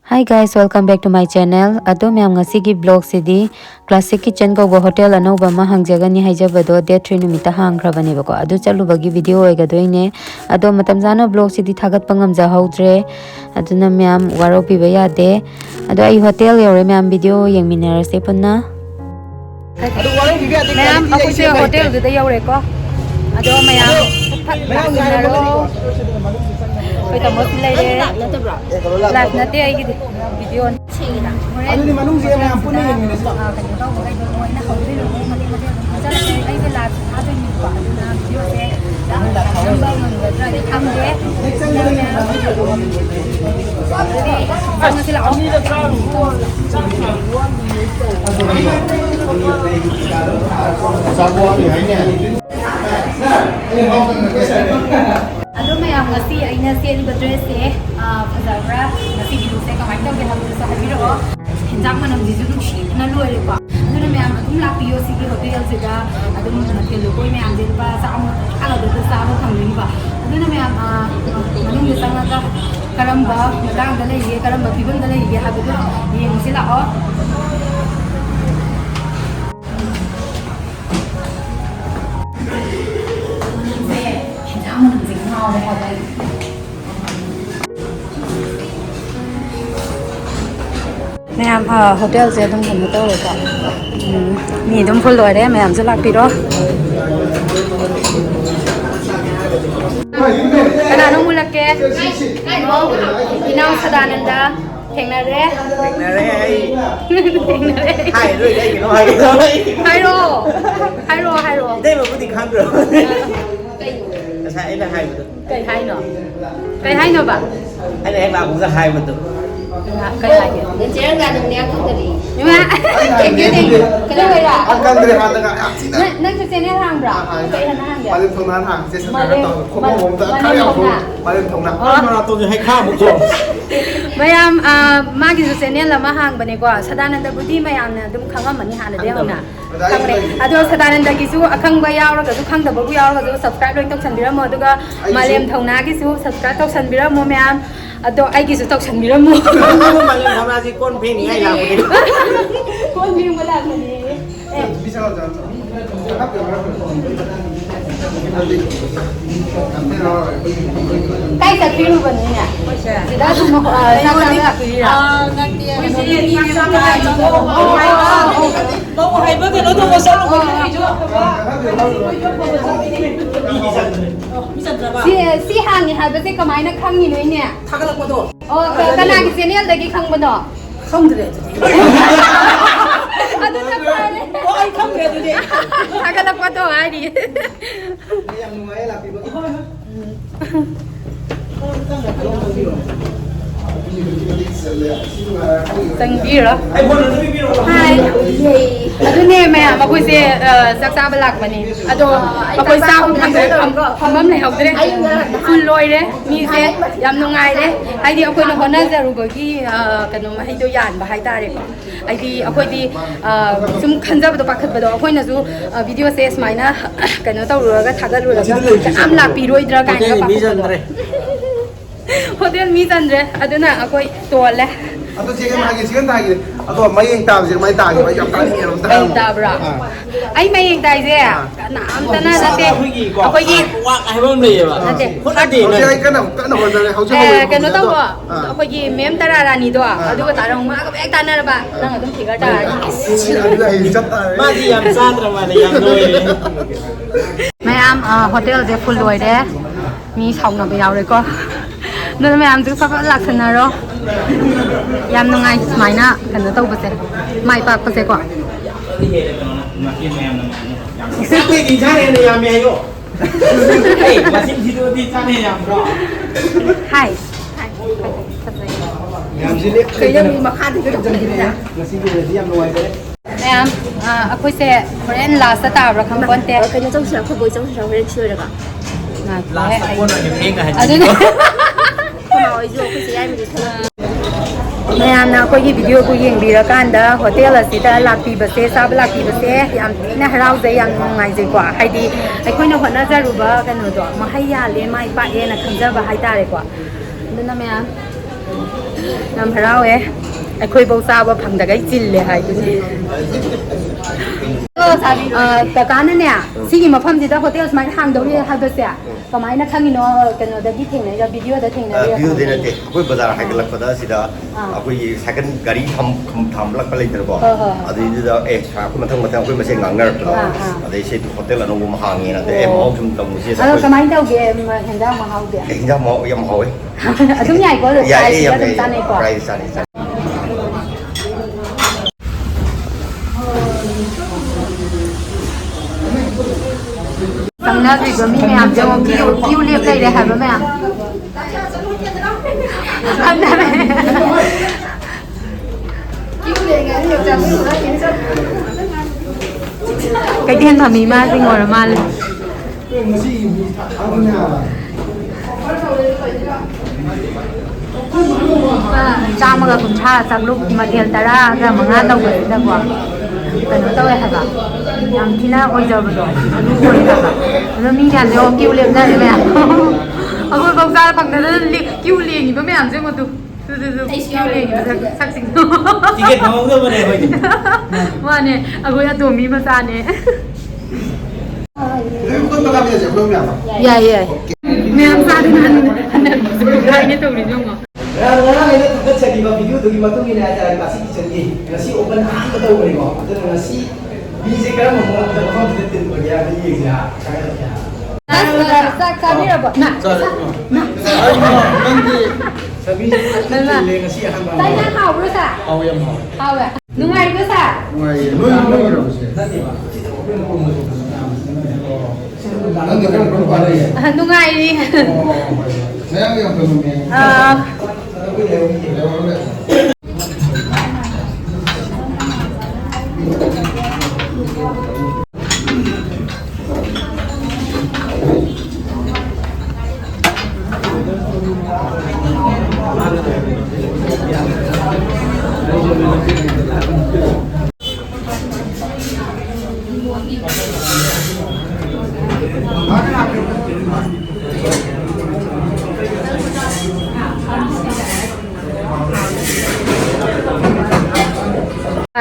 Hi guys, welcome back to my channel. Ado myam ngasi gi vlog sidi Classic Kitchen ko hotel anoba ma hangjaga ni haijabado day 3 numita hangrabani bako. Ado chalu bagi video oiga doine. Ado matam jana vlog sidi thagat pangam ja haudre. Ado na myam waro piba yade. Ado ai hotel yore myam video yengminara se punna. Myam aku se hotel de yore ko. Ado myam minaro. Koi tamo silai de live na te ai gi video Ano ni manung siya mga puno yung minister. Ado mayam ngasi aina sale ba dress fazabra ngasi bilu se kamai tawge habu sa habiro hinjang manam jisu shi na loi pa aduna mayam adum la piyo si gi hotel se da adum na ke lo koi mayam din pa sa am ala do sa am thang ba aduna mayam manung ni sang ga karamba dang da lai ye karamba pibon da lai ye habu ye musila o Ma'am hotel se dum thum to le ka ni dum full loi de ma'am se lak pi ro kana no mulak ke inau sadananda thengna re Hai rồi đây cái nó hay rồi. hai ro Đây mà có tình khăn rồi. Sao ấy là hai một kai hai no ba anh này anh làm cũng ra hai một kai hai ke Jangan ada yang kenteri. nhưng mà em biết đi cái đó vậy là Akan dari hati ke aksi dah. nang tu sen hang bra kai han hang ya Malam thong nan hang, saya sekarang tahu. Kau mau tak kaya aku. Malam thong nan. mà tôi hay khá một chỗ. mayam magi su sen la ma hang bane ko sadananda budi mayam na dum khanga mani hana de hona khangre ado sadananda ki su akhang ba yaw ra ga su khang da ba gu yaw ra ga su subscribe loi tok sanbira mo aduga malem thongna ki su subscribe tok sanbira mo mayam ado ai ki su tok sanbira mo Mà lên tham gia gì con phê này hay làm cái gì? kon mi mo la ni Bisa lah jangan. kai sa piru bane nya sida su mo sa sa la pi ra Mau hai bữa thì nó thu vào sau luôn rồi chứ. si hang ni ha ba se kamai na khang ni noi nya Thằng cái đó kana ki channel da ki khang ba do không được. ado na pare Có ai không được thì agala pa to ai di Yang lumaya lah piba. sang bi ra Anh muốn nó biết đâu. hai ado ne me ma ko se sak sa balak mani ado ma ko sa ko kham bam nei hok dre full loi de mi se yam no ngai de ai di akoi no hona zaru go gi kanu ma hai do yan ba hai tare ko ai di akoi di sum khanja ba do pakhat ba do akoi na ju video se smaina kanu taw ru ga thagal ru ga am la pi roi dra ga Cái ga này pa mỹ dân rồi. hotel mi chandre aduna akoi tole Atau siapa yang lagi siapa lagi? Atau mai yang tahu siapa mai tahu, mai yang tahu ni yang tahu. ai ta bra ai mai yang dai je na am ta na na te akoi gi Quạt ai bơm đi mà. na te Không ăn gì Kau này. siapa kan nak orang dari hau siapa? kano taw ba akoi gi mem tara rani do aduga tarang ma ka ek ta na ba nang adum thiga ta Ada hijab tak? Mà gì làm sao rồi mà làm rồi. mayam hotel je full loi de mi song na ba yaw re ko no mayam ju fa lak sana ro yam no ngai mai na kano taw ba se mai pa pa se ko Xin quý vị cha này làm mẹ rồi. Hey, mà xin thì tôi đi cha này làm rõ. hai Yang sini. Kayaknya mau makan thì cái chân kia. Nasi dia diam luai deh. mayam akoi se foreign last ta ra kham bon te Kayaknya trong sáng không bồi trong sáng phải chơi được à? Last one là những cái này. aduna Không nói gì cái gì ai mình thấy. mayam na koi gi video ku yeng bi ra kan da hotel asida lakpi ba se sab lakpi ba se yam na harau je yam ngai je kwa hai di ai khoi na hona za ru ba kan no do ma hai ya le mai pa e na khanja ba hai ta re kwa duna mayam น้ำพะเราเอ๊ะไอ้คุยเบาซาว่าพังแต่ก็จินเลยค่ะดูสิแต่การนั้นเนี่ยสิ่งมาพัมจิตาโฮเทลสมัยทางเดียวที่ทางเดียวก็ไม่นักขังนี่เนาะกันเนาะแต่ที่ถึงเนี่ยจะวิดีโอจะถึงเนี่ย view देने थे कोई बाजार है कि लग पता सीधा कोई सेकंड गाड़ी हम लग पले इधर को अभी इधर कोई मतलब कोई मशीन गांगर अभी से होटल अनु महांगी ना ते माउ तुम तम मुझेก็ไม่เท่าเกมเห็นได้มาเฮาเดียว เห็นจะมายังมาเว้ย ทุกใหญ่ก็เลย ใหญ่ ใช่ ยัง ก็ต้องการในก่อน ใหญ่ใช่ใช่ ตั้งแต่ที่ก็มีแม่อาจจะว่าคิวเรียบได้เลยค่ะแม่ทำได้ไหมคิวเรียบไงที่จะไม่รู้นะcái thiên thẩm mỹ ma sinh ngồi ở ma lên cha mà cũng cha sang lúc mà tiền ta ra ra mà ngã đâu vậy đâu quá cái nó đâu hả cả làm thì nào ôi giờ rồi lúc rồi hả cả nó mi nhà nó kêu liền ra mẹ ông ơi không ra bằng nó kêu liền thì mẹ làm chứ mà tụi kêu liền sắc xinh tiket mau ke mana bagi mana aku ya tuh mi masa nih Itu bukan bakal biasa belum ya? ya ya mi masa dengan ini tuh di jonggo Kadang-kadang ini tugas saya di video tu gimana tu ini acara nasi kitchen ni nasi open hand atau apa ni kau atau nasi biji sekarang mau kita makan kita tu bagi apa ni ya sak ni apa nah Nanti sabi nasi akan bawa. saya hao bro sa Hao yang hao. hao ya nungai bro sa Mulai nungai berapa sih? Nanti kan perempuan ya. nungai ni Saya yang belum yang.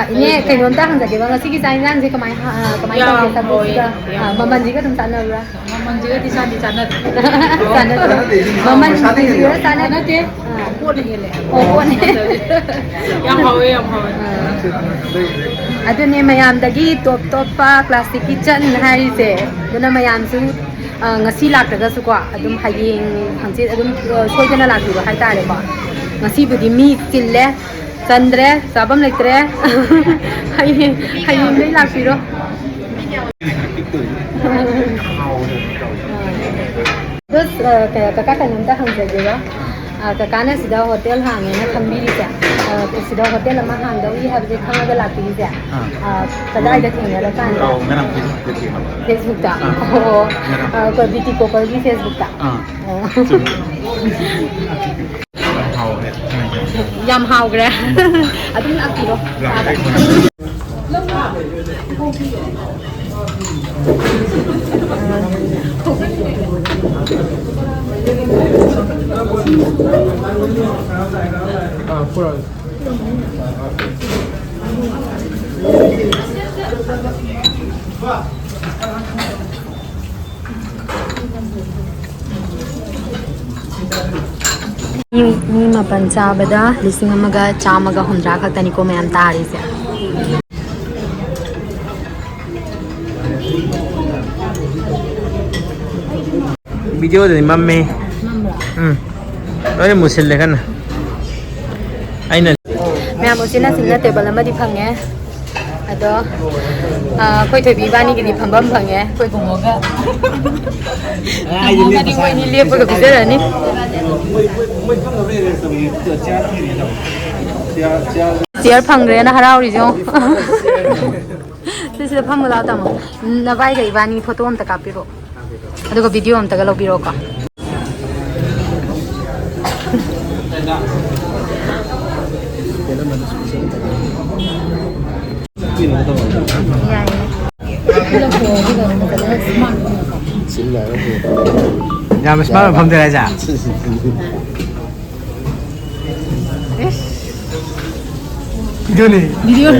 ini kayak nonton kan jadi bang sih kita ini sih kemarin kemarin kita juga maman juga tuh sana bro maman juga di sana sana maman juga sana nanti oh pun yang hawe aduh nih mayam lagi top pa plastic kitchen hari se dan mayam su ngasi lak daga su kwa adum haying hangsi adum soi jana lak du hai ta le ba ngasi budi mi tille Sandre, sabam lektre, hayไม่หลักสิโรterus kayak kakak kan nanti hang saja kakaknya sudah hotel hangnya na kambiri ya sudah hotel lama hang dawi habis itu hang ada lagi ya kada ada tinggal lah kan Facebook tak oh ke BT ko pergi Facebook tak yam hao kira aduh nak kiro Ni mapansa bada lising amaga chamaga hundra khaktani ko mayam tari se video ni mamme Nói một xin lên anh này mẹ một xin là xin là table mà đi phăng nhé đó quay thời bị bani cái đi phăng bấm phăng nhé quay cùng ngồi cái đi quay đi liệp với cái gì đấy nè Chia phăng rồi nó harau đi chứ thế sẽ phăng một lao tầm nó vai cái bani photo om ta copy ro đó cái video om ta cái lâu biro cả nhà mình smart không thể ra giả 이거네. 비디오로.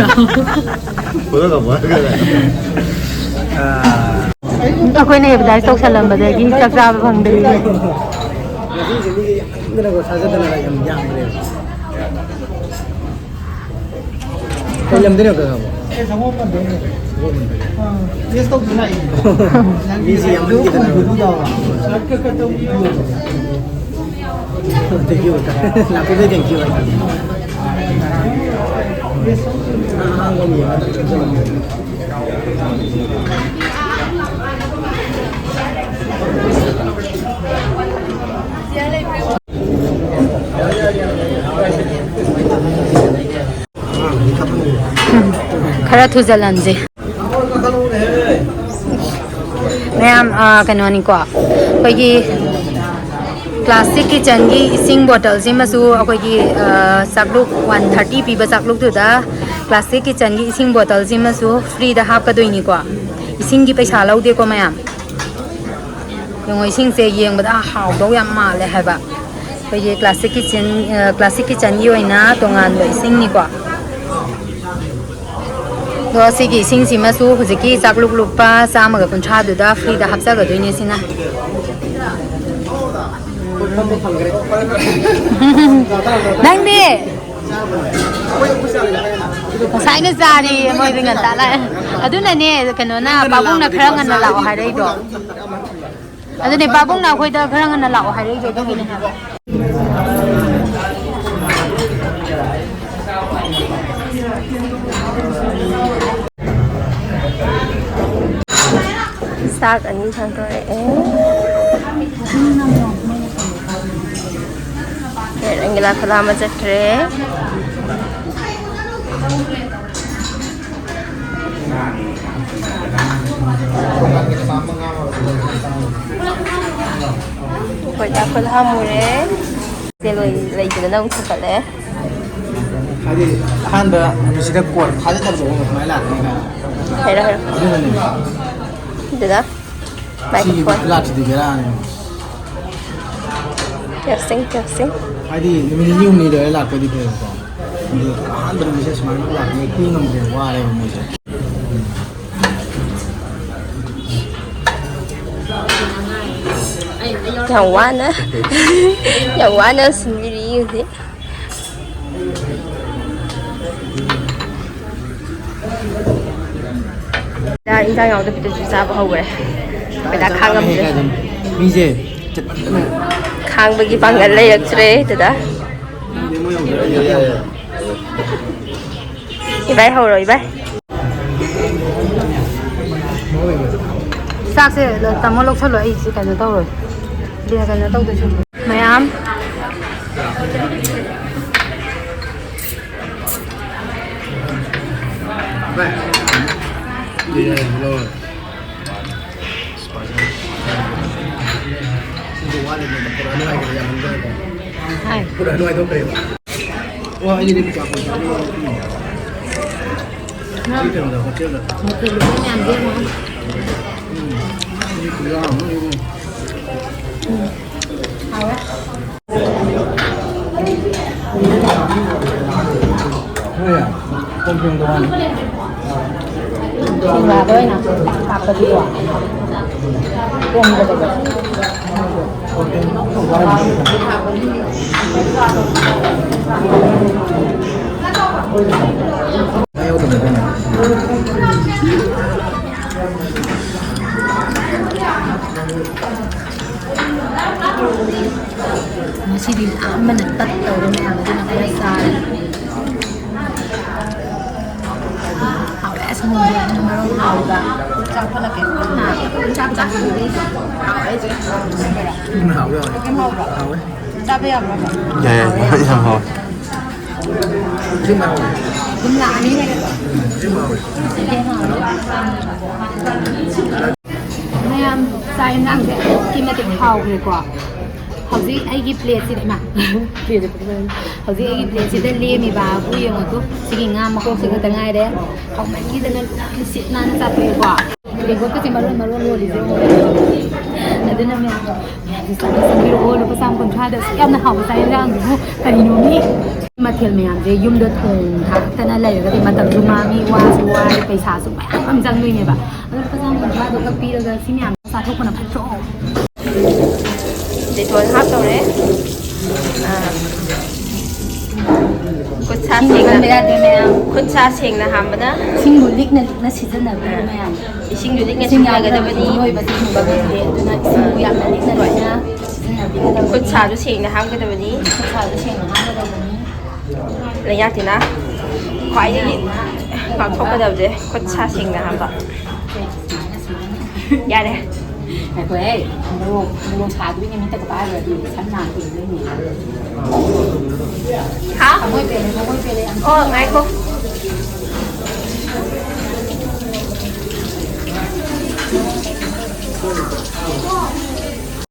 보다가 뭐 하는 거야? ꯑꯩꯈꯣꯏꯅ advertise ꯇꯧꯁꯜꯂꯝꯕꯗꯒꯤ ꯆꯥꯛ ꯆꯥꯕ ꯐꯪꯗ꯭ꯔꯤ. 여기 이제 힘들고 사자들하고 양양을 해요. lem들이 그거. Yes, to na busy yang kita thank you. Laku deh thank you. ꯈꯔ ꯊꯨꯖꯜꯍꯟꯁꯦ ꯃꯌꯥꯝ ꯀꯩꯅꯣꯅꯤꯀꯣ ꯑꯩꯈꯣꯏꯒꯤ classic ꯀꯤꯆꯟꯒꯤ ꯏꯁꯤꯡ ꯕꯣꯇꯜꯁꯤꯃꯁꯨ ꯑꯩꯈꯣꯏꯒꯤ ꯆꯥꯛꯂꯨꯛ 130 ꯄꯤꯕ ꯆꯥꯛꯂꯨꯛꯇꯨꯗ ꯀ꯭ꯂꯥꯁꯤꯛ ꯀꯤꯆꯟꯒꯤ ꯏꯁꯤꯡ ꯕꯣꯇꯜꯁꯤꯃꯁꯨ ꯐ꯭ꯔꯤꯗ ꯍꯥꯞꯀꯗꯣꯏꯅꯤꯀꯣ ꯏꯁꯤꯡꯒꯤ ꯄꯩꯁꯥ ꯂꯧꯗꯦꯀꯣ ꯃꯌꯥꯝ ꯌꯦꯡꯉꯣ ꯏꯁꯤꯡꯁꯦ ꯌꯦꯡꯕꯗ ꯍꯥꯎꯗꯧ ꯌꯥꯝ ꯃꯥꯜꯂꯦ ꯍꯥꯏꯕ ꯑꯩꯈꯣꯏꯒꯤ ꯀ꯭ꯂꯥꯁꯤꯛ ꯀꯤꯆꯟꯒꯤ ꯑꯣꯏꯅ ꯇꯣꯉꯥꯟꯕ ꯏꯁꯤꯡꯅꯤꯀꯣ ꯑꯗꯣ ꯁꯤꯒꯤ ꯏꯁꯤꯡꯁꯤꯃꯁꯨ ꯍꯧꯖꯤꯛꯀꯤ ꯆꯥꯛꯂꯨꯛ ꯂꯨꯄꯥ 150ꯗꯨꯗ ꯐ꯭ꯔꯤꯗ ꯍꯥꯞꯆꯒꯗꯣꯏꯅꯦ ꯁꯤꯅ ꯅꯪꯗꯤ ꯉꯁꯥꯏꯅ ꯆꯥꯔꯤ ꯃꯣꯏꯗꯤ ꯉꯟꯇꯥ ꯂꯥꯛꯑꯦ ꯑꯗꯨꯅꯅꯦ ꯀꯩꯅꯣꯅ ꯄꯥꯕꯨꯡꯅ ꯈꯔ ꯉꯟꯅ ꯂꯥꯛꯑꯣ ꯍꯥꯏꯔꯛꯏꯗꯣ ꯑꯗꯨꯅꯦ ꯄꯥꯕꯨꯡꯅ ꯑꯩꯈꯣꯏꯗ ꯈꯔ ꯉꯟꯅ ꯂꯥꯛꯑꯣ ꯍꯥꯏꯔꯛꯏꯗꯣ ꯑꯗꯨꯒꯤꯅꯦ ꯍꯥꯏꯕ ꯆꯥꯛ ꯑꯅꯤ ꯊꯥꯡꯗꯣꯔꯛꯑꯦ ꯑꯪꯒꯤꯂꯥ ꯈꯨꯂꯥ ꯑꯃ ꯆꯠꯈ꯭ꯔꯦ ꯈꯣꯏꯗꯥ ꯈꯨꯂꯥ ꯃꯨꯔꯦ ꯂꯣꯏ ꯂꯩꯇꯗꯅ ꯑꯃꯨꯛ ꯊꯣꯛꯀꯠꯂꯦ ꯍꯥꯏꯗꯤ ꯑꯍꯥꯟꯕ ꯅꯨꯃꯤꯠꯁꯤꯗ ꯀꯣꯠ ꯊꯥꯖꯗꯕꯗꯣ ꯀꯃꯥꯏꯅ ꯂꯥꯛꯀꯅꯤ ꯍꯩꯔꯣ ꯑꯗꯨꯅꯅꯦ ꯑꯗꯨꯗ ꯁꯤꯒꯤ ꯃꯥꯏꯀ꯭ꯔꯣꯐꯣꯟ ꯂꯥꯛꯁꯤꯗꯤ ꯕꯦꯔꯥꯅꯤ ꯇꯦꯁꯇꯤꯡ ꯍꯥꯏꯗꯤ ꯅꯨꯃꯤꯠ 2-3 ꯂꯩꯔ ꯂꯥꯛꯄꯗꯤ ꯐꯩꯌꯦꯕꯀꯣ ꯑꯗꯨ ꯑꯍꯥꯟꯕ ꯅꯨꯃꯤꯠꯁꯦ ꯁꯨꯃꯥꯏꯅ ꯂꯥꯛꯄꯅꯤ ꯀꯨꯏ ꯉꯝꯗ꯭ꯔꯦ ꯋꯥꯔꯦꯕ ꯃꯣꯏꯁꯦ ꯌꯥꯝ ꯋꯥꯅ ꯁꯤꯟꯕꯤꯔꯤ ꯍꯧꯖꯤꯛ ꯏꯟꯖꯥꯡ ꯌꯥꯎꯗꯕꯤꯗꯁꯨ ꯆꯥꯕ ꯍꯧꯈ꯭ꯔꯦ ꯈꯣꯏꯗꯥ ꯈꯥꯡꯉꯝꯗ꯭ꯔꯦ ꯃꯤꯁꯦ ꯈꯥꯡꯕꯒꯤ ꯄꯥꯡꯒꯜ ꯂꯩꯔꯛꯇ꯭ꯔꯦ ꯑꯗꯨꯗ 이발 하우러 이발 ꯆꯥꯛꯁꯦ ꯇꯥꯃꯣ ꯂꯧꯁꯜꯂꯣ ꯑꯩꯁꯦ ꯀꯩꯅꯣ ꯇꯧꯔꯣꯏ ꯀꯩꯅꯣ ꯇꯧꯗꯣꯏꯁꯨ ꯃꯌꯥꯝ ꯉꯁꯤꯗꯤ ꯑꯃꯅ ꯇꯠ ꯇꯧꯔꯦ ꯃꯌꯥꯝ ꯑꯗꯨꯅ ꯈꯔ ꯆꯥꯔꯦ ꯍꯥꯎꯔꯦ ꯁꯪꯒꯣꯝ ꯌꯥꯝꯅ ꯃꯔꯣꯡ ꯍꯥꯎꯕ ꯆꯥꯎꯈꯠꯂꯛꯀꯦ ꯆꯥꯛꯗꯤ ꯍꯥꯎꯔꯦ ꯆꯥꯕ ꯌꯥꯕ꯭ꯔꯕ ꯌꯥꯝ ꯍꯥꯎꯋꯦ ꯑꯗꯨꯝ ꯂꯥꯛꯑꯅꯤ ꯃꯌꯥꯝ ꯆꯥꯛ ꯌꯦꯟꯁꯥꯡꯁꯦ ꯑꯗꯨꯛꯀꯤ ꯃꯇꯤꯛ ꯍꯥꯎꯈ꯭ꯔꯦꯀꯣ ꯍꯧꯖꯤꯛ ꯑꯩꯒꯤ ꯄ꯭ꯂꯦꯠꯁꯤꯗ ꯍꯧꯖꯤꯛ ꯑꯩꯒꯤ ꯄ꯭ꯂꯦꯠꯁꯤꯗ ꯂꯦꯝꯃꯤꯕ ꯍꯥꯏꯕꯨ ꯌꯦꯡꯉꯣ ꯁꯤꯒꯤ ꯉꯥ ꯃꯀꯣꯛꯁꯤ ꯈꯛꯇ ꯉꯥꯏꯔꯦ ꯍꯥꯎꯃꯟꯈꯤꯗꯅ ꯁꯤꯠ ꯅꯥꯟꯅ ꯆꯥꯊꯣꯛꯑꯦꯀꯣ ꯇꯦꯡꯀꯣꯠꯀꯁꯦ ꯃꯔꯣꯟ ꯂꯣꯜꯂꯤꯁꯦ ꯑꯗꯨꯅ ꯃꯌꯥꯝꯁꯦ ꯆꯪꯕꯤꯔꯛꯑꯣ ꯂꯨꯄꯥ 150ꯗ ꯌꯥꯝꯅ ꯍꯥꯎꯕ ꯆꯥꯛ ꯌꯦꯟꯁꯥꯡꯗꯨꯕꯨ ꯀꯔꯤꯅꯣ ꯃꯤ ꯃꯊꯦꯜ ꯃꯌꯥꯝꯁꯦ ꯌꯨꯝꯗ ꯊꯣꯡ ꯊꯥꯛꯇꯅ ꯂꯩꯔꯒꯗꯤ ꯃꯇꯝꯁꯨ ꯃꯥꯡꯉꯤ ꯋꯥꯁꯨ ꯋꯥꯏ ꯄꯩꯁꯥꯁꯨ ꯃꯌꯥꯝ ꯑꯃ ꯆꯪꯗꯣꯏꯅꯦꯕ ꯑꯗꯨ ꯂꯨꯄꯥ 150ꯗꯣ ꯈꯛ ꯄꯤꯔꯒ ꯁꯤ ꯃꯌꯥꯝ ꯆꯥꯊꯣꯛꯄꯅ ꯐꯠꯇ꯭ꯔꯣ Dettol haptore. Kutsa sengna hambana. ꯏꯁꯤꯡꯕꯨ ꯂꯤꯛꯅ ꯂꯤꯛꯅ ꯁꯤꯖꯤꯟꯅꯕꯤꯌꯨ ꯃꯌꯥꯝ Isingdu dik ꯏꯁꯤꯡ ꯌꯥꯝꯅ nasigagadabani. ꯅꯣꯏꯕꯁꯤ ꯍꯤꯡꯕ ꯉꯝꯗꯦ ꯑꯗꯨꯅ ꯏꯁꯤꯡꯕꯨ ꯌꯥꯝꯅ ꯂꯤꯛꯅ ꯂꯤꯛꯅ ꯁꯤꯖꯤꯟꯅꯕꯤꯒꯗꯕꯅꯤ Kutsadu sengna hamgadabani. ꯈꯨꯠꯁꯥꯗꯨ ꯁꯦꯡꯅ ꯍꯥꯝꯒꯗꯕꯅꯤ Layatina. Khwaidagi pathokadabje kutsa sengna hamba. Yare. ꯑꯩꯈꯣꯏ ꯃꯣꯔꯣꯛ ꯁꯥꯗꯣꯏꯅꯦ ꯃꯤꯠꯇꯒ ꯄꯥꯏꯔꯗꯤ ꯁꯝ ꯅꯥ ꯀꯨꯏꯗꯣꯏꯅꯦ Ha? ꯊꯃꯣꯏ ꯄꯦꯜꯂꯦ ꯌꯥꯝ Oh, ngaiko.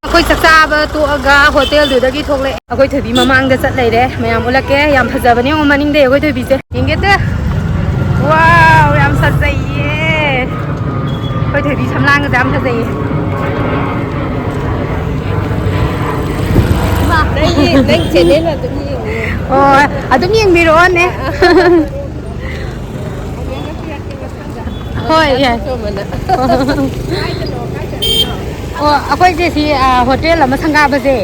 ꯑꯩꯈꯣꯏ ꯆꯥꯛ ꯆꯥꯕ ꯇꯣꯛꯑꯒ ꯍꯣꯇꯦꯜꯗꯨꯗꯒꯤ ꯊꯣꯛꯂꯛꯑꯦ ꯑꯩꯈꯣꯏ ꯊꯣꯏꯕꯤ ꯃꯃꯥꯡꯗ ꯆꯠ ꯂꯩꯔꯦ ꯃꯌꯥꯝ ꯎꯠꯂꯛꯀꯦ ꯌꯥꯝ ꯐꯖꯕꯅꯦ ꯌꯦꯡꯉꯣ ꯃꯅꯤꯡꯗꯩ ꯑꯩꯈꯣꯏ ꯊꯣꯏꯕꯤꯁꯦ ꯌꯦꯡꯒꯦꯇ ꯋꯥꯎ ꯌꯥꯝ ꯐꯖꯩꯌꯦ ꯑꯩꯈꯣꯏ ꯊꯣꯏꯕꯤ ꯁꯝꯂꯥꯡꯒꯁꯦ ꯌꯥꯝ ꯐꯖꯩꯌꯦ Nang channel adum yengi. ꯍꯣꯏ ꯑꯗꯨꯝ ꯌꯦꯡꯕꯤꯔꯛꯑꯣꯅꯦ ꯍꯣꯏ ꯌꯥꯏ ꯑꯣ ꯑꯩꯈꯣꯏꯁꯦ ꯁꯤ ꯍꯣꯇꯦꯜ ꯑꯃ ꯁꯪꯒꯥꯕꯁꯦ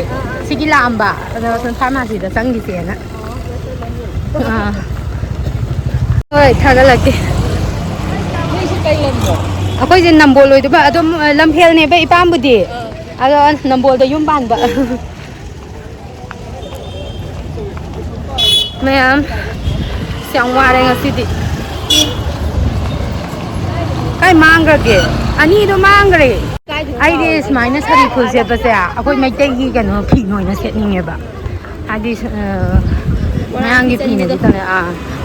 ꯁꯤꯒꯤ ꯂꯥꯛꯑꯝꯕ ꯑꯗꯣ ꯐꯥꯔꯃꯥꯁꯤꯗ ꯆꯪꯈꯤꯁꯦꯅ ꯍꯣꯏ ꯊꯥꯒꯠꯂꯛꯀꯦ ꯑꯩꯈꯣꯏꯁꯦ ꯅꯝꯕꯣꯜ ꯑꯣꯏꯗꯣꯏꯕ ꯑꯗꯨꯝ ꯂꯝꯐꯦꯜꯅꯦꯕ ꯏꯄꯥꯝꯕꯨꯗꯤ ꯑꯗꯣ ꯅꯝꯕꯣꯜꯗ ꯌꯨꯝ ꯄꯥꯟꯕ ꯃꯌꯥꯝ ꯌꯥꯝ ꯋꯥꯔꯦ ꯉꯁꯤꯗꯤ ꯀꯥꯏ ꯃꯥꯡꯈ꯭ꯔꯒꯦ ꯑꯅꯤꯗꯣ ꯃꯥꯡꯈ꯭ꯔꯦ ꯑꯩꯗꯤ ꯁꯨꯃꯥꯏꯅ ꯁꯥꯔꯤ ꯐꯨꯜ ꯁꯦꯠꯄꯁꯦ ꯑꯩꯈꯣꯏ ꯃꯩꯇꯩꯒꯤ ꯀꯩꯅꯣ ꯐꯤ ꯑꯣꯏꯅ ꯁꯦꯠꯅꯤꯡꯉꯦꯕ ꯍꯥꯏꯗꯤ ꯃꯌꯥꯝꯒꯤ ꯐꯤꯅꯗꯤ ꯇꯧꯅꯦ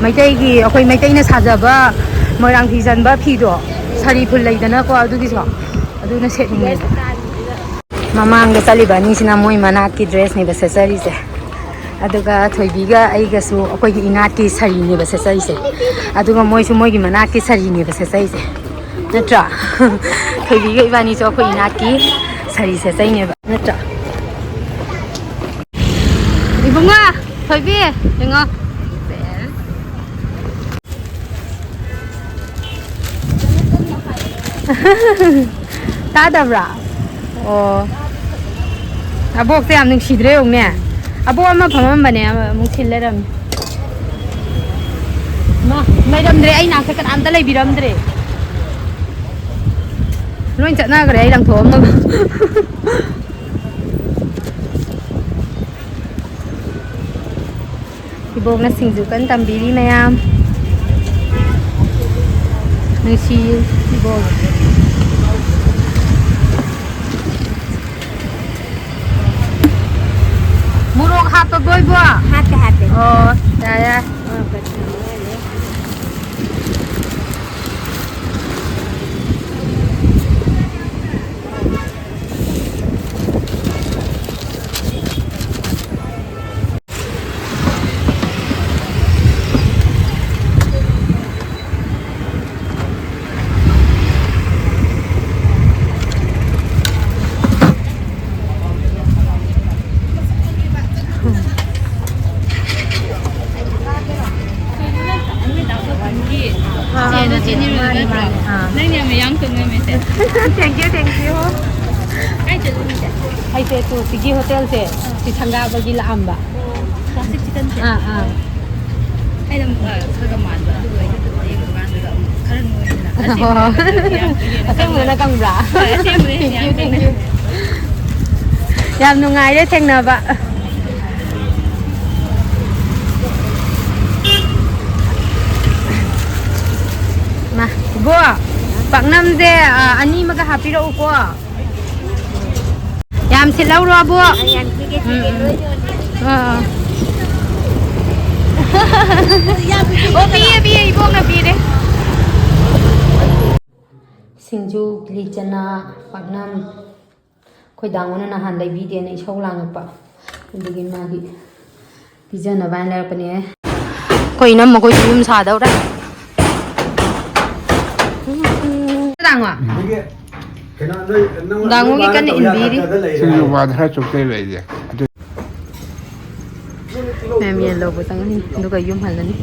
ꯃꯩꯇꯩꯒꯤ ꯑꯩꯈꯣꯏ ꯃꯩꯇꯩꯅ ꯁꯥꯖꯕ ꯃꯣꯏꯔꯥꯡ ꯐꯤ ꯆꯟꯕ ꯐꯤꯗꯣ ꯁꯥꯔꯤ ꯐꯨꯜ ꯂꯩꯗꯅꯀꯣ ꯑꯗꯨꯒꯤꯁꯨ ꯑꯗꯨꯅ ꯁꯦꯠꯅꯤꯡꯉꯦꯕ ꯃꯃꯥꯡꯗ ꯆꯠꯂꯤꯕ ꯑꯅꯤꯁꯤꯅ ꯃꯣꯏ ꯃꯅꯥꯛꯀꯤ ꯗ꯭ꯔꯦꯁꯅꯦꯕ ꯁꯦꯠꯆꯔꯤꯁꯦ ꯑꯗꯨꯒ ꯊꯣꯏꯕꯤꯒ ꯑꯩꯒꯁꯨ ꯑꯩꯈꯣꯏꯒꯤ ꯏꯅꯥꯠꯀꯤ ꯁꯥꯔꯤꯅꯦꯕ ꯁꯦꯠꯆꯔꯤꯁꯦ ꯑꯗꯨꯒ ꯃꯣꯏꯁꯨ ꯃꯣꯏꯒꯤ ꯃꯅꯥꯛꯀꯤ ꯁꯥꯔꯤꯅꯦꯕ ꯁꯦꯠꯆꯔꯤꯁꯦ ꯅꯠꯇ꯭ꯔꯥ ꯊꯣꯏꯕꯤꯒ ꯏꯕꯥꯅꯤꯁꯨ ꯑꯩꯈꯣꯏ ꯏꯅꯥꯠꯀꯤ ꯁꯥꯔꯤ ꯁꯦꯠꯆꯩꯅꯦꯕ ꯅꯠꯇ꯭ꯔꯥ 이봉아, 설비, 영어. 따다브라. 아복세 안 능시드래 용네. 아복 엄마 밤만만에 뭉칠래람. 마, 매점들이 아이 나한테 안 달래 비람들이. 너희 잖아 그래 아이랑 더 엄마. Ibong singjukan tambiri mayam. Nusi ibong. Murok hapa boy bo. Hati. Oh, ya. Thank you. Ay se tu sigi hotel se si sangga bagi la amba. Classic chicken se. Ay lam saga man ba du ai tu ai kan da karan mo na. Asem mo na kang bra. Thank you. Yam nungai de thengna ba. Ma, bo. Paknam je ani maga hapiro ko. Yam silaw ro bo. Yam sige. Oh biye ibong na biye. Singju glichana paknam khoi dangona na han dai bi de na isau langpa. Ndigi magi pijana ban la pane. Khoi nam ma khoi yum sa daw ra. Dang wa. ꯗꯥꯡꯉꯣꯒꯤ ꯀꯟꯅ ꯏꯟꯕꯤꯔꯤ ꯁꯤꯡꯖꯨ ꯋꯥꯗ ꯈꯔ ꯆꯣꯛꯆꯩ ꯂꯩꯁꯦ ꯃꯌꯥꯝ ꯌꯦꯟ ꯂꯧꯕ ꯆꯪꯉꯅꯤ ꯑꯗꯨꯒ ꯌꯨꯝ ꯍꯜꯂꯅꯤ